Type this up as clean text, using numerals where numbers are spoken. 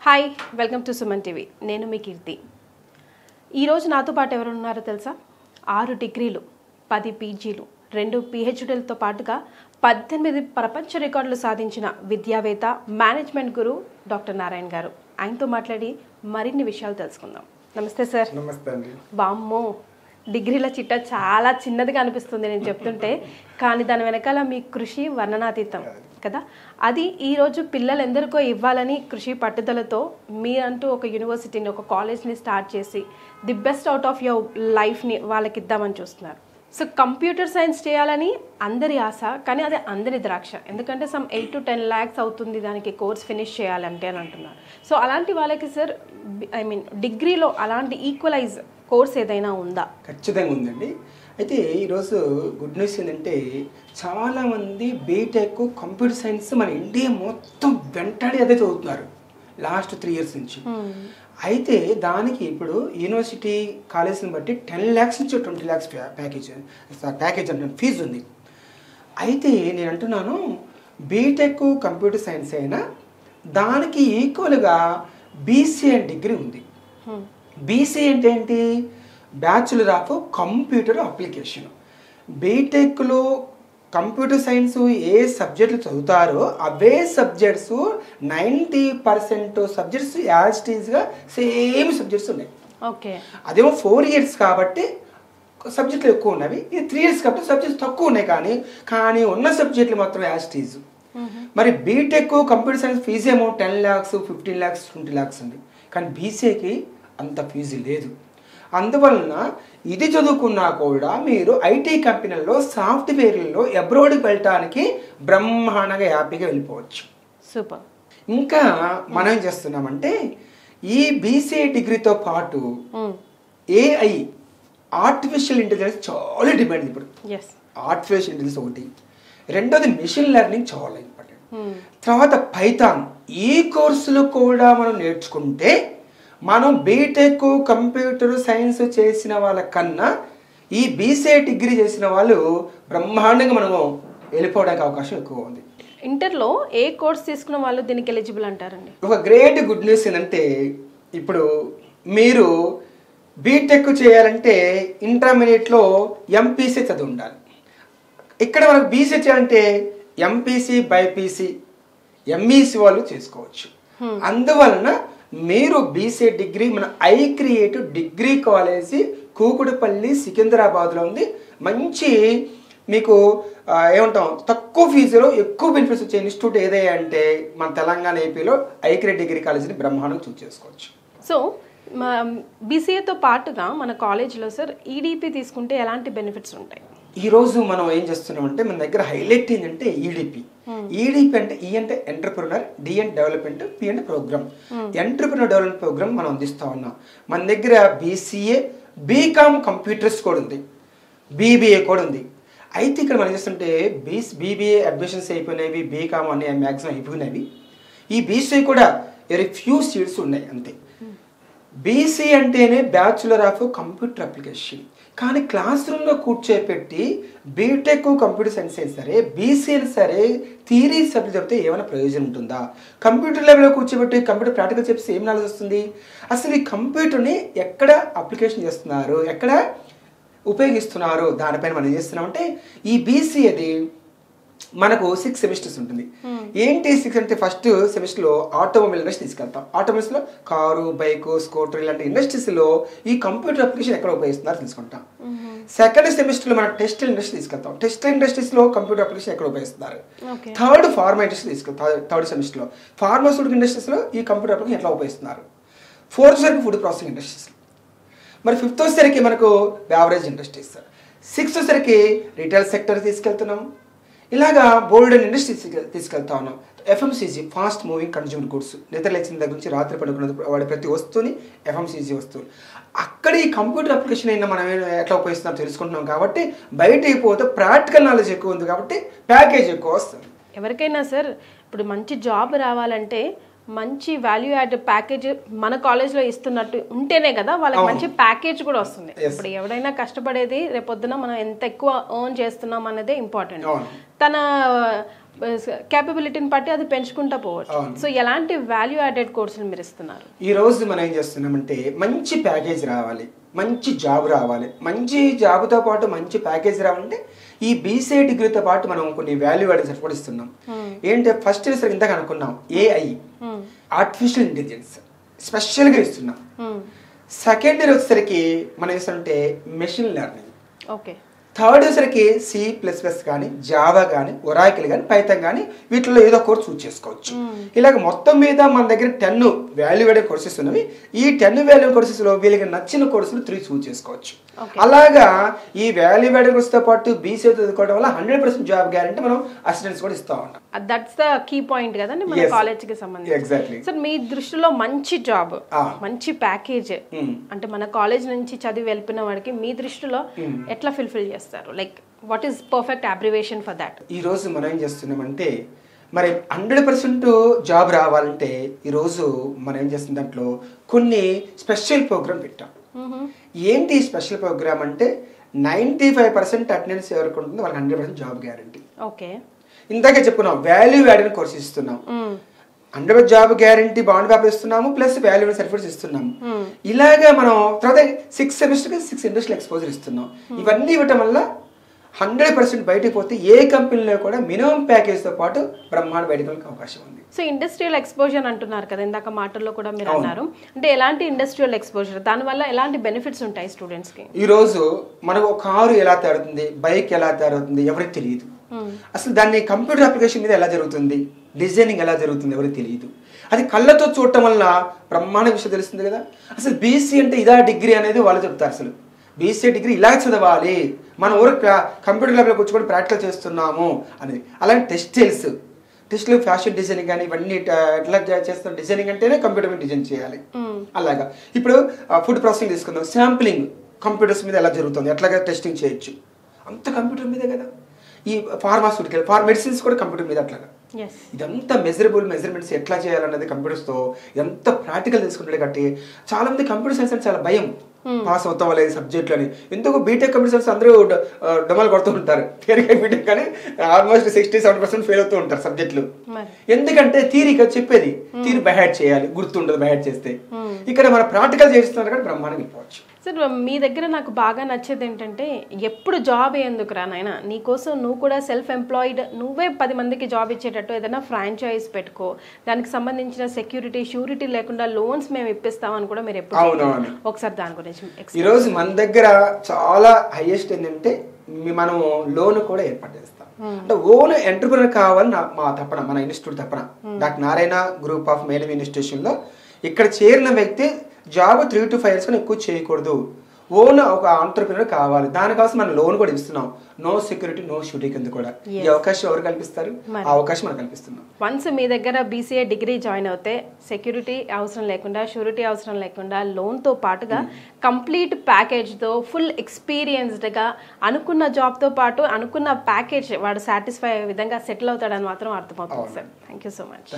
Hi welcome to Suman TV. నేను మీ కీర్తి. ఈరోజు నాతో పాటు ఎవరు ఉన్నారో తెలుసా? 6 డిగ్రీలు, 10 పీజీలు, 2 పిహెచ్డీలతో పాటుగా 18 ప్రపంచ రికార్డులు సాధించిన విద్యావేత్త, మేనేజ్మెంట్ గురు డాక్టర్ నారాయణ గారు. ఆయనతో మాట్లాడి మరిన్ని విషయాలు తెలుసుకుందాం. నమస్తే సార్. నమస్తే అండి. బామ్మో, డిగ్రీల చిట్ట చాలా చిన్నదిగా అనిపిస్తుంది నేను చెప్తుంటే, కానీ దాని వెనకాల మీ కృషి వర్ణనాతీతం కదా. అది ఈరోజు పిల్లలందరికో ఇవ్వాలని కృషి పట్టుదలతో మీరంటూ ఒక యూనివర్సిటీని, ఒక కాలేజ్ని స్టార్ట్ చేసి the best out of your లైఫ్ని వాళ్ళకి ఇద్దామని చూస్తున్నారు. సో కంప్యూటర్ సైన్స్ చేయాలని అందరి ఆశ, కానీ అది అందరి ద్రాక్ష. ఎందుకంటే సమ్ 8 to 10 lakhs అవుతుంది దానికి కోర్స్ ఫినిష్ చేయాలంటే అని అంటున్నారు. సో అలాంటి వాళ్ళకి సార్, డిగ్రీలో అలాంటి ఈక్వలైజ్ కోర్స్ ఏదైనా ఉందా? ఖచ్చితంగా ఉందండి. అయితే ఈరోజు గుడ్ న్యూస్ ఏంటంటే, చాలామంది బీటెక్ కంప్యూటర్ సైన్స్ మన ఇండియా మొత్తం వెంటాడి అదే చదువుతున్నారు లాస్ట్ 3 years నుంచి. అయితే దానికి ఇప్పుడు యూనివర్సిటీ కాలేజీని బట్టి 10 lakhs నుంచి 20 lakhs ప్యాకేజ్ అంటే ఫీజు ఉంది. అయితే నేను అంటున్నాను, బీటెక్ కంప్యూటర్ సైన్స్ అయినా దానికి ఈక్వల్గా బీసీఏ డిగ్రీ ఉంది. బీసీఏ అంటే ఏంటి? Bachelor of computer application. బీటెక్లో కంప్యూటర్ సైన్స్ ఏ సబ్జెక్టులు చదువుతారో అవే సబ్జెక్ట్స్ 90% సబ్జెక్ట్స్ యాజ్ ఇట్ ఈజ్గా సేమ్ సబ్జెక్ట్స్ ఉన్నాయి. ఓకే. అదేమో 4 years కాబట్టి సబ్జెక్టులు ఎక్కువ ఉన్నవి, ఇది 3 years కాబట్టి సబ్జెక్ట్స్ తక్కువ ఉన్నాయి. కానీ ఉన్న సబ్జెక్టులు మాత్రం యాజ్ ఇట్ ఈజ్. మరి బీటెక్ కంప్యూటర్ సైన్స్ ఫీజు ఏమో 10 lakhs, 15 lakhs, 20 lakhs ఉంది. కానీ బీసీఏకి అంత ఫీజు లేదు. అందువలన ఇది చదువుకున్నా కూడా మీరు ఐటీ కంపెనీల్లో, సాఫ్ట్వేర్లలో అబ్రాడ్కి వెళ్ళటానికి బ్రహ్మాండంగా హ్యాపీగా వెళ్ళిపోవచ్చు. సూపర్. ఇంకా మనం ఏం చేస్తున్నామంటే, ఈ బీసీఏ డిగ్రీతో పాటు ఏఐ, ఆర్టిఫిషియల్ ఇంటెలిజెన్స్ చాలా డిమాండ్ ఇప్పుడు. ఆర్టిఫిషియల్ ఇంటెలిజెన్స్ ఒకటి, రెండోది మెషిన్ లెర్నింగ్ చాలా ఇంపార్టెంట్. తర్వాత పైథాన్. ఈ కోర్సులు కూడా మనం నేర్చుకుంటే మనం బీటెక్ కంప్యూటర్ సైన్స్ చేసిన వాళ్ళకన్నా ఈ బీసీఏ డిగ్రీ చేసిన వాళ్ళు బ్రహ్మాండంగా మనము వెళ్ళిపోవడానికి అవకాశం ఎక్కువ ఉంది. ఇంటర్లో ఏ కోర్స్ తీసుకున్న వాళ్ళు దీనికి ఎలిజిబుల్ అంటారండి? ఒక గ్రేట్ గుడ్ న్యూస్ ఏంటంటే, ఇప్పుడు మీరు బీటెక్ చేయాలంటే ఇంటర్మీడియట్లో ఎంపీసీ చదివి ఉండాలి. ఇక్కడ మనకు బీసీ చేయాలంటే ఎంపీసీ, బైపీసీ, ఎంఈసీ వాళ్ళు చేసుకోవచ్చు. అందువలన మీరు బీసీఏ డిగ్రీ మన I creative degree college Kukatpally, సికింద్రాబాద్లో ఉంది. మంచి మీకు ఏమంటాం, తక్కువ ఫీజులో ఎక్కువ బెనిఫిట్స్ వచ్చే ఇన్స్టిట్యూట్ ఏదైనా అంటే మన తెలంగాణ, ఏపీలో ఐ క్రియేటివ్ డిగ్రీ కాలేజీని బ్రహ్మాండంగా చూస్ చేసుకోవచ్చు. సో బీసీఏతో పాటుగా మన కాలేజ్లో సార్ ఈడీపీ తీసుకుంటే ఎలాంటి బెనిఫిట్స్ ఉంటాయి? ఈరోజు మనం ఏం చేస్తున్నామంటే, మన దగ్గర హైలైట్ ఏంటంటే ఈడీపీ. ఈడీపీ అంటే ఈ అంటే ఎంటర్ప్రినర్, డి అంటే డెవలప్మెంట్, పి అంటే ప్రోగ్రామ్. ఎంటర్ప్రినర్ డెవలప్మెంట్ ప్రోగ్రామ్ మనం అందిస్తూ ఉన్నాం. మన దగ్గర బీసీఏ, బీకామ్ కంప్యూటర్స్ కూడా ఉంది, బీబీఏ కూడా ఉంది. అయితే ఇక్కడ మనం చేస్తుంటే బీబీఏ అడ్మిషన్స్ అయిపోయినవి, బీకామ్ అనే మ్యాక్సిమం అయిపోయినవి. ఈ బీసీఏ కూడా వెరీ ఫ్యూ సీట్స్ ఉన్నాయి అంతే. బీసీ అంటేనే బ్యాచులర్ ఆఫ్ కంప్యూటర్ అప్లికేషన్. కానీ క్లాస్ రూమ్లో కూర్చోపెట్టి బీటెక్ కంప్యూటర్ సైన్స్ అయినా సరే, బీసీఏలు సరే, థియరీ సబ్జెక్ట్ చెప్తే ఏమైనా ప్రయోజనం ఉంటుందా? కంప్యూటర్ లెవెల్లో కూర్చోబెట్టి కంప్యూటర్ ప్రాక్టికల్ చెప్పి ఏం నాలెడ్జ్ వస్తుంది? అసలు ఈ కంప్యూటర్ని ఎక్కడ అప్లికేషన్ చేస్తున్నారు, ఎక్కడ ఉపయోగిస్తున్నారు, దానిపైన మనం ఏం చేస్తున్నామంటే, ఈ బీసీఏది మనకు 6 semesters ఉంటుంది. ఏంటి 6 అంటే, ఫస్ట్ సెమిస్టర్లో ఆటోమొబైల్ ఇండస్ట్రీ తీసుకెళ్తాం. ఆటోమొబైల్స్లో కారు, బైకు, స్కూటర్ ఇలాంటి ఇండస్ట్రీస్లో ఈ కంప్యూటర్ అప్లికేషన్ ఎక్కడ ఉపయోగిస్తున్నారో తెలుసుకుంటాం. సెకండ్ సెమిస్టర్లో మనం టెక్స్టైల్ ఇండస్ట్రీ తీసుకెళ్తాం. టెక్స్టైల్ ఇండస్ట్రీస్లో కంప్యూటర్ అప్లికేషన్ ఎక్కడ ఉపయోగిస్తున్నారు. థర్డ్ ఫార్మా ఇండస్ట్రీ తీసుకెళ్తాం. థర్డ్ సెమిస్టర్లో ఫార్మాస్యూటికల్ ఇండస్ట్రీస్లో ఈ కంప్యూటర్ అప్లికేషన్ ఎట్లా ఉపయోగిస్తున్నారు. ఫోర్త్ సరికి ఫుడ్ ప్రాసెసింగ్ ఇండస్ట్రీస్. మరి ఫిఫ్త్ సరికి మనకు బ్యావరేజ్ ఇండస్ట్రీస్. సిక్స్త్ సరికి రీటైల్ సెక్టర్ తీసుకెళ్తున్నాం. ఇలాగా బోల్డ్ అండ్ ఇండస్ట్రీస్ తీసుకెళ్తా ఉన్నాం. FMCG, fast moving consumer goods. నిద్ర లేచిన దగ్గర నుంచి రాత్రి పడుకున్న వాడి ప్రతి వస్తువుని ఎఫ్ఎంసీజీ వస్తువులు. అక్కడ ఈ కంప్యూటర్ అప్లికేషన్ అయినా మనం ఎట్లా ఉపయోగిస్తున్నాం తెలుసుకుంటున్నాం. కాబట్టి బయట అయిపోతే ప్రాక్టికల్ నాలెడ్జ్ ఎక్కువ ఉంది కాబట్టి ప్యాకేజ్ ఎక్కువ వస్తుంది. ఎవరికైనా సార్ ఇప్పుడు మంచి జాబ్ రావాలంటే మంచి వాల్యూ యాడ్ ప్యాకేజ్ మన కాలేజ్లో ఇస్తున్నట్టు ఉంటేనే కదా వాళ్ళకి మంచి ప్యాకేజ్ కూడా వస్తుంది. ఇప్పుడు ఎవడైనా కష్టపడేది రేపొద్దున మనం ఎంత ఎక్కువ ఎర్న్ చేస్తున్నాం అన్నదే ఇంపార్టెంట్. తన కేపబిలిటీని బట్టి అది పెంచుకుంటా పోవచ్చు. సో ఎలాంటి వాల్యూ యాడెడ్ కోర్సులు మీరు ఇస్తున్నారు? ఈ రోజు మనం ఏం చేస్తున్నామంటే మంచి ప్యాకేజ్ రావాలి, మంచి జాబ్ రావాలి. మంచి జాబ్తో పాటు మంచి ప్యాకేజ్ రావాలంటే ఈ బీసీఏ డిగ్రీతో పాటు మనం కొన్ని వాల్యూ యాడెడ్ సర్టిఫికేట్ ఇస్తున్నాం. ఏంటి ఫస్ట్ ఇయర్ ఇందాక అనుకున్నాం ఏఐ, ఆర్టిఫిషియల్ ఇంటెలిజెన్స్ స్పెషల్గా ఇస్తున్నాం. సెకండ్ ఇయర్ వచ్చేసరికి మనం ఇస్తుంటే మెషిన్ లెర్నింగ్. ఓకే. థర్డ్ వచ్చేసరికి C++ కానీ జావా కానీ ఒరాకిల్ కానీ పైథాన్ కానీ వీటిలో ఏదో కోర్స్ చూస్ చేసుకోవచ్చు. ఇలాగ మొత్తం మీద మన దగ్గర 10 వాల్యూ యాడెడ్ కోర్సెస్ ఉన్నవి. ఈ 10 వాల్యూ కోర్సెస్లో వీళ్ళకి నచ్చిన కోర్సులు 3 చూస్ చేసుకోవచ్చు. అలాగా ఈ వాల్యూ యాడెడ్ కోర్సుతో పాటు బీసీఏ చదువుకోవడం వల్ల 100% జాబ్ గ్యారంటీ మనం అసిస్టెంట్స్ కూడా ఇస్తా ఉంటాం. దట్స్ ద కీ పాయింట్ కదండి మన కాలేజ్ కి సంబంధించి. ఎగ్జాక్ట్లీ. సార్ మీ దృష్టిలో మంచి జాబ్, మంచి ప్యాకేజ్ అంటే మన కాలేజ్ నుంచి చదివి వెళ్ళిన వాడికి మీ దృష్టిలో ఎట్లా ఫుల్ఫిల్ చేస్తారు? Like what is perfect abbreviation for that? ఈ రోజు మనం ఏం చేస్తున్నామంటే మరి 100% జాబ్ రావాలంటే ఈరోజు మనం ఏం చేస్తున్న దాంట్లో కొన్ని స్పెషల్ ప్రోగ్రామ్ పెట్టాం. ఏంటి స్పెషల్ ప్రోగ్రామ్ అంటే 95% అటెండెన్స్ ఎవరికి ఉంటుందో వాళ్ళకి 100% జాబ్ గ్యారంటీ. ఓకే. ఇందాకే చెప్పుకున్నాం వాల్యూ యాడెడ్ కోర్స్ ఇస్తున్నాం, 100% జాబ్ గ్యారంటీ బాండ్ పేపర్ ఇస్తున్నాము, ప్లస్ వాల్యూ యాడెడ్ సర్టిఫికేట్స్ ఇస్తున్నాము. ఇలాగా మనం తర్వాత 6 సెమిస్టర్కి 6 ఇండస్ట్రియల్ ఎక్స్పోజర్ ఇస్తున్నాం. ఇవన్నీ ఇవ్వటం వల్ల 100% బయటకు పోతే ఏ కంపెనీలో కూడా మినిమం ప్యాకేజ్తో పాటు బ్రహ్మాండ బయటకు వెళ్ళే అవకాశం ఉంది. సో ఇండస్ట్రియల్ ఎక్స్పోజర్ అంటున్నారు కదా, ఇందాక మాటల్లో కూడా మీరు అన్నారు. అంటే ఎలాంటి ఇండస్ట్రియల్ ఎక్స్పోజర్, దానివల్ల ఎలాంటి బెనిఫిట్స్ ఉంటాయి స్టూడెంట్స్కి? ఈరోజు మనకు కారు ఎలా తయారవుతుంది, బైక్ ఎలా తయారవుతుంది ఎవరికి తెలియదు. అసలు దాన్ని కంప్యూటర్ అప్లికేషన్ మీద ఎలా జరుగుతుంది, డిజైనింగ్ ఎలా జరుగుతుంది ఎవరికి తెలియదు. అది కళ్ళతో చూడటం వల్ల బ్రహ్మాండ విషయం తెలుస్తుంది కదా. అసలు బీసీ అంటే ఇదా డిగ్రీ అనేది వాళ్ళు చెప్తారు. అసలు బీసీఏ డిగ్రీ ఇలా చదవాలి, మనం ఊరికి కంప్యూటర్ ల్యాబ్లో కూర్చొని ప్రాక్టికల్ చేస్తున్నాము అనేది. అలాగే టెస్ట్లు ఫ్యాషన్ డిజైనింగ్ కానీ ఇవన్నీ ఎట్లా చేస్తున్న డిజైనింగ్ అంటేనే కంప్యూటర్ మీద డిజైన్ చేయాలి. అలాగా ఇప్పుడు ఫుడ్ ప్రాసెసింగ్ తీసుకుందాం, శాంప్లింగ్ కంప్యూటర్స్ మీద ఎలా జరుగుతుంది, ఎట్లాగా టెస్టింగ్ చేయొచ్చు, అంత కంప్యూటర్ మీదే కదా. ఈ ఫార్మాస్యూటికల్ మెడిసిన్స్ కూడా కంప్యూటర్ మీద అట్లాగా. ఇదంతా మెజర్మెంట్స్ ఎట్లా చేయాలన్నది కంప్యూటర్స్తో ఎంత ప్రాక్టికల్ తీసుకుంటాడు. కాబట్టి చాలా మంది కంప్యూటర్ సైన్స్ అంటే చాలా భయం, పాస్ అవుతాం లేదు సబ్జెక్టులు అని. ఎందుకు బీటెక్ కంప్యూటర్ సైన్స్ అందరూ డొమాలు కొడుతూ ఉంటారు, బీటెక్ కానీ ఆల్మోస్ట్ 60-70% ఫెయిల్ అవుతూ ఉంటారు సబ్జెక్టులు. ఎందుకంటే థియరీగా చెప్పేది థియరీ బైహార్ట్ చేయాలి, గుర్తుండదు బైహార్ట్ చేస్తే. ఇక్కడ మన ప్రాక్టికల్ చేస్తున్నారు కానీ బ్రహ్మాండంగా వెళ్ళిపోవచ్చు. సార్ మీ దగ్గర నాకు బాగా నచ్చేది ఏంటంటే ఎప్పుడు జాబ్ ఎందుకు రా నాయన, నీకోసం నువ్వు కూడా సెల్ఫ్ ఎంప్లాయిడ్, నువ్వే 10 మందికి జాబ్ ఇచ్చేటట్టు ఏదైనా ఫ్రాంచైజ్ పెట్టుకో, దానికి సంబంధించిన సెక్యూరిటీ షూరిటీ లేకుండా లోన్స్ మేము ఇప్పిస్తామని కూడా మీరు ఎప్పుడు ఒకసారి దాని గురించి. ఈరోజు మన దగ్గర చాలా హైయెస్ట్ ఏంటంటే మనం లోన్ కూడా ఏర్పాటు చేస్తాం. అంటే ఓన్ ఎంటర్ప్రినర్ కావాలని మా తపన, మన institute Tapana. Doctor Narayana group of management ఇన్స్టిట్యూషన్లో ఇక్కడ చేరిన వ్యక్తి జాబ్ 3 to 5 years కన్నా ఎక్కువ చేయకూడదు, ఓన్ ఒక ఆంటర్ప్రినర్ కావాలి. దానికోసం మనం లోన్ కూడా ఇస్తున్నాం. నో సెక్యూరిటీ నో షూరిటీ కింద కూడా ఈ అవకాశం ఎవరు కల్పిస్తారు, ఆ అవకాశం మనం కల్పిస్తున్నాం. వన్స్ మీ దగ్గర బీసీఏ డిగ్రీ జాయిన్ అవుతే సెక్యూరిటీ అవసరం లేకుండా, షూరిటీ అవసరం లేకుండా, లోన్తో పాటుగా కంప్లీట్ ప్యాకేజ్తో ఫుల్ ఎక్స్పీరియన్స్డ్గా అనుకున్న జాబ్తో పాటు అనుకున్న ప్యాకేజ్ వాడు సాటిస్ఫై అయ్యే విధంగా సెటిల్ అవుతాడని మాత్రం అర్థమవుతుంది sir. Thank you so much.